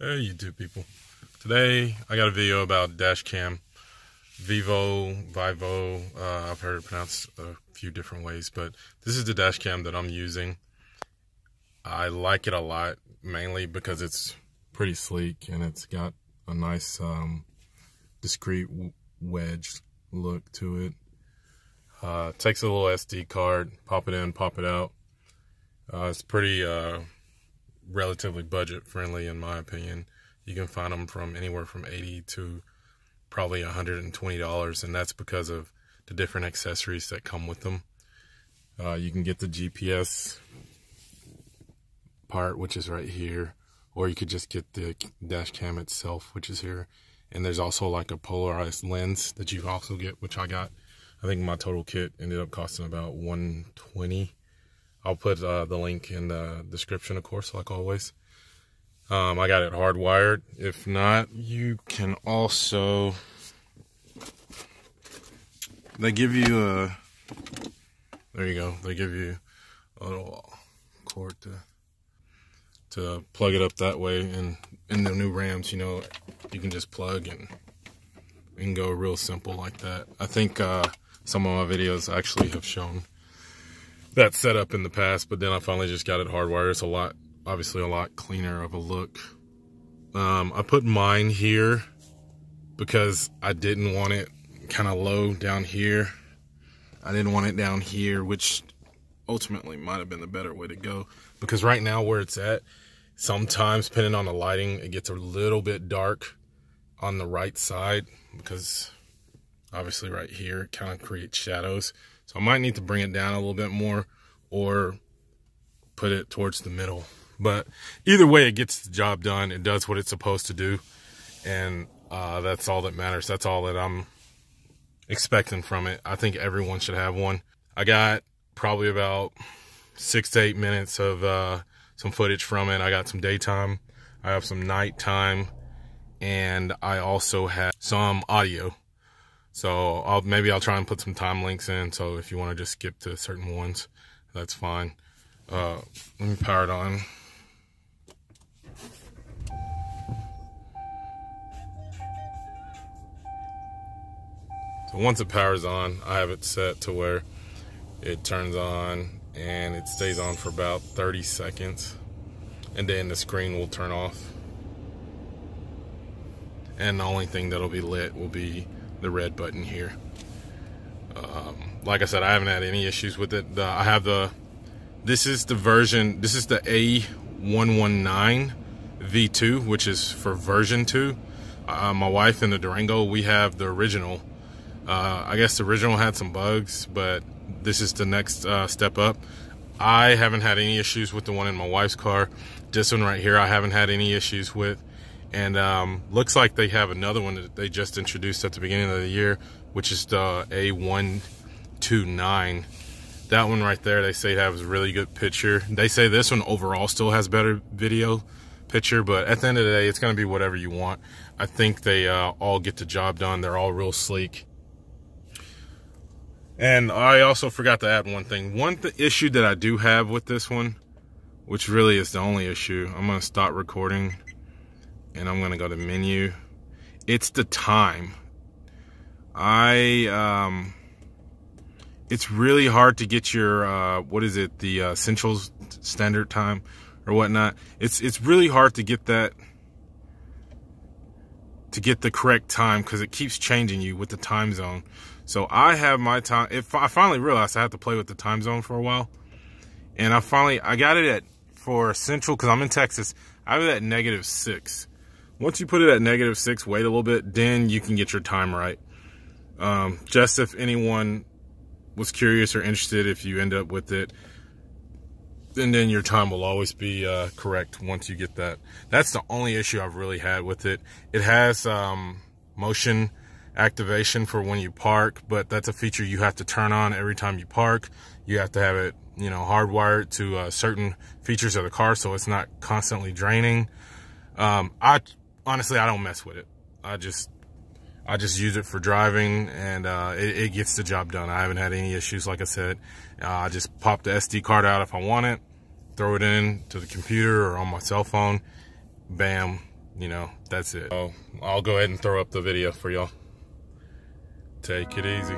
Hey YouTube people. Today I got a video about dash cam. VIOFO, I've heard it pronounced a few different ways, but this is the dash cam that I'm using. I like it a lot, mainly because it's pretty sleek and it's got a nice discreet wedge look to it. Takes a little SD card, pop it in, pop it out. It's pretty relatively budget friendly in my opinion. You can find them from anywhere from $80 to probably $120, and that's because of the different accessories that come with them. You can get the GPS part, which is right here, or you could just get the dash cam itself, which is here. And there's also like a polarized lens that you also get, which I got. I think my total kit ended up costing about $120. I'll put the link in the description, of course, like always. I got it hardwired. If not, you can also... They give you a... There you go. They give you a little cord to plug it up that way. And in the new Rams, you know, you can just plug and go real simple like that. I think some of my videos actually have shown that setup in the past, but then I finally just got it hardwired. It's obviously a lot cleaner of a look. I put mine here because I didn't want it kind of low down here. I didn't want it down here, which ultimately might have been the better way to go, because right now where it's at, sometimes depending on the lighting, it gets a little bit dark on the right side, because obviously right here it kind of creates shadows. So I might need to bring it down a little bit more or put it towards the middle. But either way, it gets the job done. It does what it's supposed to do. And that's all that matters. That's all that I'm expecting from it. I think everyone should have one. I got probably about 6 to 8 minutes of some footage from it. I got some daytime. I have some nighttime. And I also have some audio. So maybe I'll try and put some time links in. So if you want to just skip to certain ones, that's fine. Let me power it on. So once it powers on, I have it set to where it turns on and it stays on for about 30 seconds. And then the screen will turn off. And the only thing that'll be lit will be the red button here. Like I said, I haven't had any issues with it. This is the version, this is the A119V2, which is for version 2. My wife and the Durango, we have the original. I guess the original had some bugs, but this is the next step up. I haven't had any issues with the one in my wife's car. This one right here, I haven't had any issues with. And looks like they have another one that they just introduced at the beginning of the year, which is the A129. That one right there, they say has a really good picture. They say this one overall still has better video picture, but at the end of the day, it's going to be whatever you want. I think they all get the job done. They're all real sleek. And I also forgot to add one thing. One issue that I do have with this one, which really is the only issue, I'm going to stop recording. And I'm gonna go to menu. It's the time. It's really hard to get your what is it? The Central Standard Time or whatnot. It's really hard to get that, to get the correct time, because it keeps changing you with the time zone. So I have my time. I finally realized I have to play with the time zone for a while, and I got it for Central, because I'm in Texas. I have it at -6. Once you put it at -6, wait a little bit, then you can get your time right. Just if anyone was curious or interested, if you end up with it, and then your time will always be correct once you get that. That's the only issue I've really had with it. It has motion activation for when you park, but that's a feature you have to turn on every time you park. You have to have it, you know, hardwired to certain features of the car, so it's not constantly draining. Honestly, I don't mess with it. I just use it for driving, and it gets the job done. I haven't had any issues, like I said. I just pop the SD card out if I want it, throw it in to the computer or on my cell phone, bam, you know, that's it. So I'll go ahead and throw up the video for y'all. Take it easy.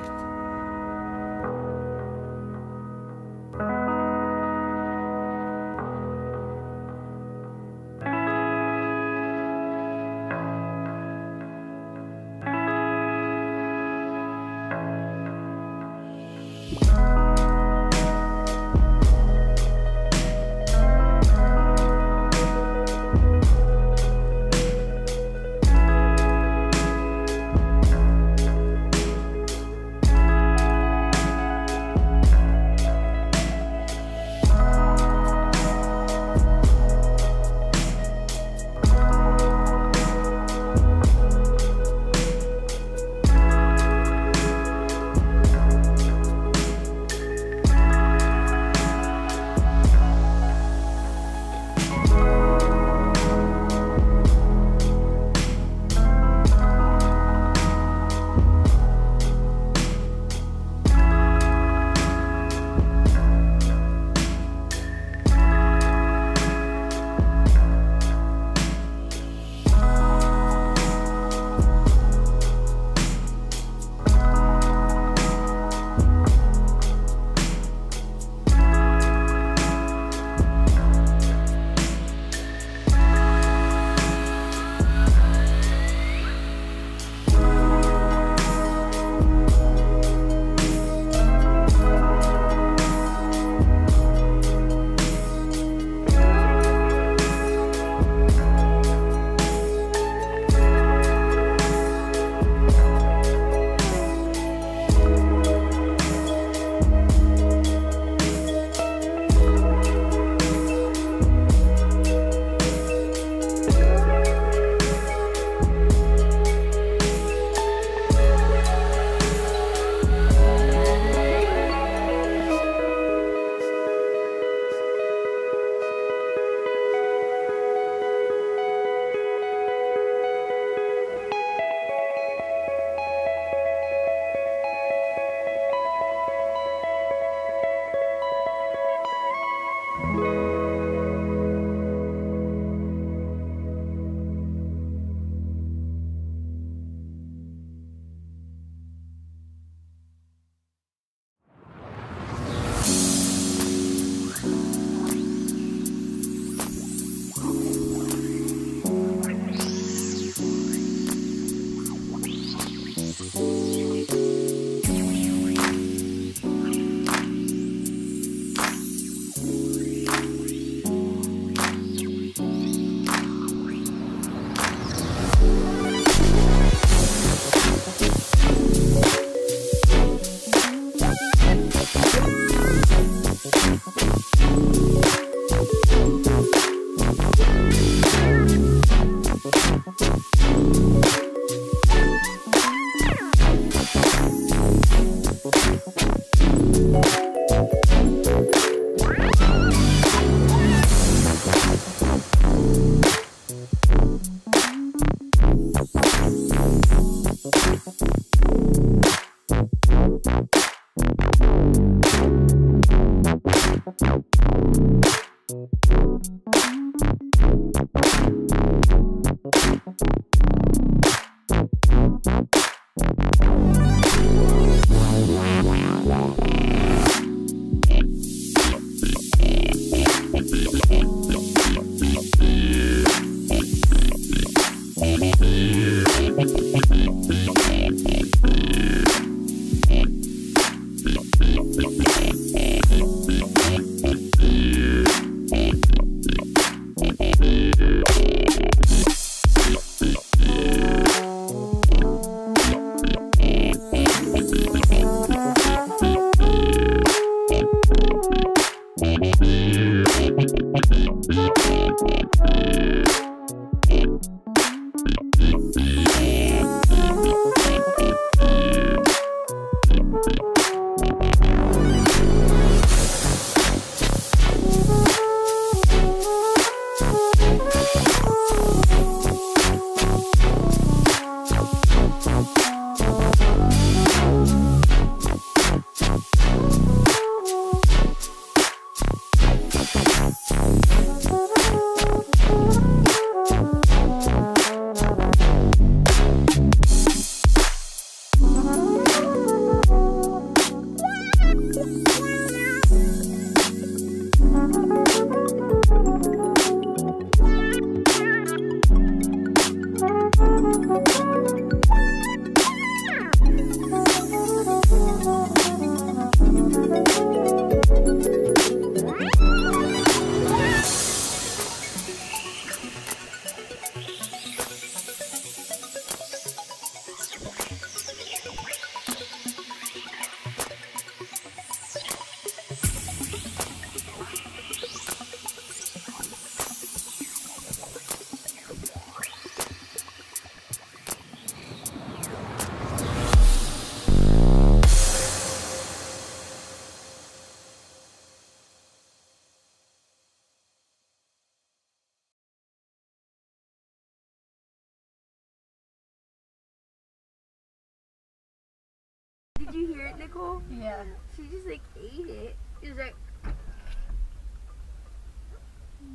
vehicle? Yeah. She just like ate it. She was like,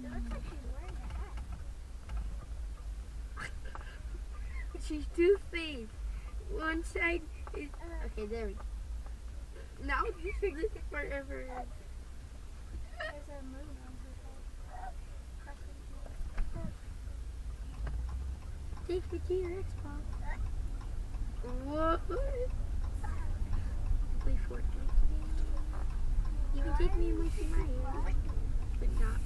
It looks like she's wearing a hat. she's two-faced. One side is okay. There we go. Now this is looking forever. There's a moon on her head. Take me to your Xbox. What? Play Fortnite. You can take me and Mikey Mario, but not.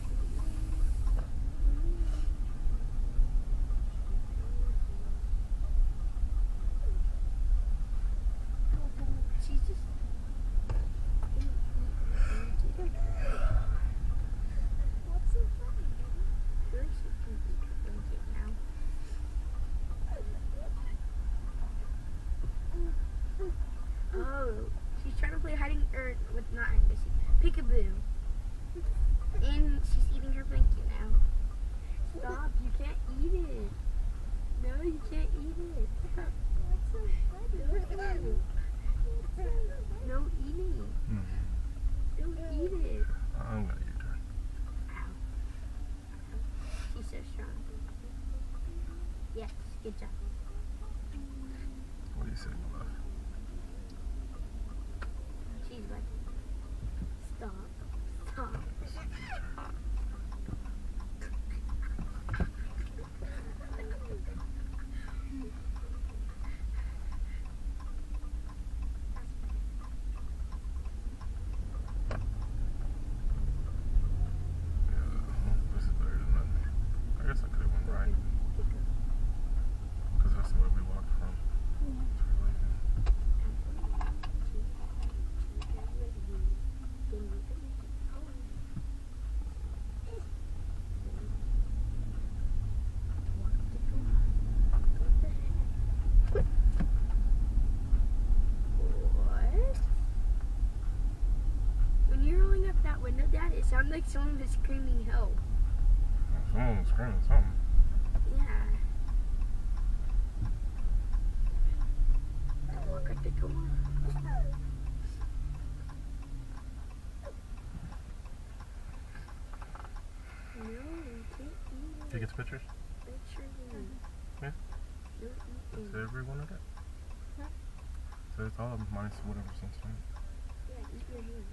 She's just. What's so funny, baby? I feel like she can be a blanket now. Oh, she's trying to play hiding, or with not hiding, peekaboo. And she's eating her blanket now. Stop, you can't eat it. No, you can't eat it. What's so funny? No, no eating. Don't eat it. I'm gonna eat her. Ow. She's so strong. Yes, good job. What do you say, my love? She's like, stop, stop. This is better than nothing. I guess I could have went right. Because that's the way we walked from. What? When you're rolling up that window, Dad, it sounded like someone was screaming help. Someone was screaming something. Yeah. Look at the door. No, you can't eat Take its pictures? pictures. Yeah. Don't eat Is them. every one of it? So it's all minus whatever cents, right? Yeah, eat your hand.